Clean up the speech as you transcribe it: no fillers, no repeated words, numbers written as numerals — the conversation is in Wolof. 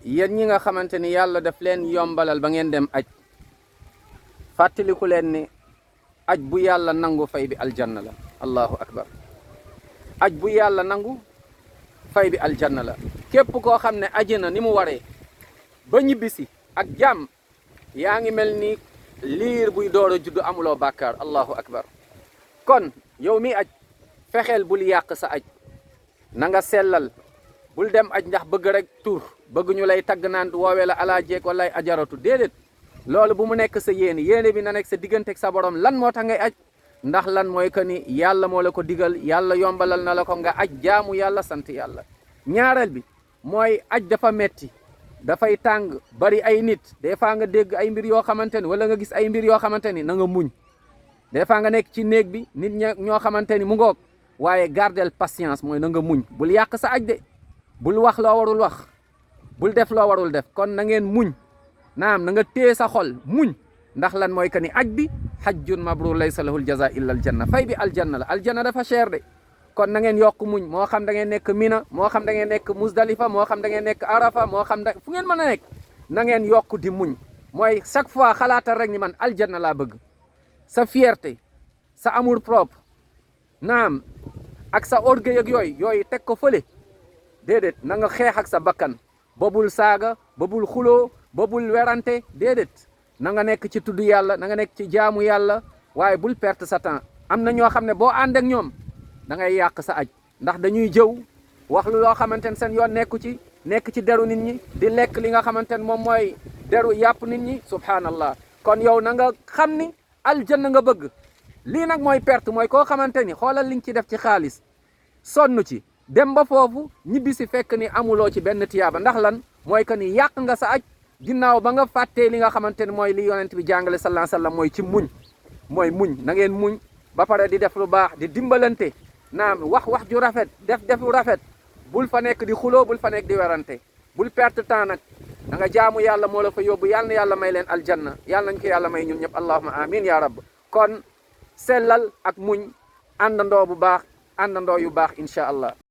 yéen ñi nga xamante ni yàlla daf leen yombalal ba ngeen dem aj fàttaliku leen ni aj bu yàlla nangu fay bi aljanna la. allahu akbar. aj bu yàlla nangu fay bi aljanna la. képp koo xam ne aji na ni mu waree ba ñibbisi ak jàmm yaa ngi mel ni liir buy door a juddu amuloo bàkkaar. allahu akbar. kon yow mi aj fexeel bul yàq sa aj na nga sellal. bul dem aj ndax bëgg rek tur bëgg ñu lay tagg naan woowee la alaajeeg wala ajaratu déedéet. loolu bu mu nekk sa yéene bi na nekk sa digganteeg sa borom lan moo tax ngay aj ndax lan mooy que ni yàlla moo la ko digal yàlla yombalal na la ko nga aj jaamu yàlla sant yàlla. ñaareel bi mooy aj dafa metti dafay tàng bari ay nit des fois nga dégg ay mbir yoo xamante ni wala nga gis ay mbir yoo xamante ni na nga muñ. des fois nga nekk ci néeg bi nit ñoo xamante ni mu ngoog waaye gardel patience mooy na nga muñ bul yàq sa aj de bul wax loo warul wax bul def loo warul def kon na ngeen muñ. naam na nga téye sa xol muñ ndax lan mooy que ni aj bi hajjun mabrur laysa lahul jaza illa aljanna fay bi aljanna la. aljanna dafa cher de kon na ngeen yokk muñ moo xam da ngeen nekk Mina moo xam da ngeen nekk Musdalifa moo xam da ngeen nekk Arafa moo xam da fu ngeen mën a nekk na ngeen yokk di muñ mooy chaque fois xalaatal rek ni man aljanna laa bëgg. sa fierté sa amour propre naam ak sa orgueil ak yooyu teg ko fële déedéet na nga xeex ak sa bakkan ba bul saaga ba bul xuloo ba bul werante déedéet na nga nekk ci tudd yàlla na nga nekk ci jaamu yàlla waaye bul perte sa temps. am na ñoo xam ne boo ànd ak ñoom da ngay yàq sa aj ndax dañuy jëw wax lu loo xamante ne seen yoon nekk ci deru nit ñi di lekk li nga xamante ne moom mooy deru yàpp nit ñi subhanallah. kon yow na nga xam ni aljanna nga bëgg. lii nag mooy perte mooy koo xamante ni xoolal li nga ci def ci xaalis sonn ci dem ba foofu ñibbi si fekk ni amuloo ci benn tiyaaba ndax lan mooy que ni yàq nga sa aj ginnaaw ba nga fàttee li nga xamante ne mooy li yonent bi jàngale sallallahu alayhi wasallam mooy ci muñ. mooy muñ na ngeen muñ ba pare di def lu baax di dimbalante naam wax ju rafet def lu rafet bul fa nekk di xuloo bul fa nekk di werante bul perte temps nag da nga jaamu yàlla moo la fa yóbbu yàlla na yàlla may leen aljanna yàlla nañ ko yàlla may ñun ñëpp allahumma amin ya rabb. kon sellal ak muñ àndandoo bu baax àndandoo yu baax incha allah.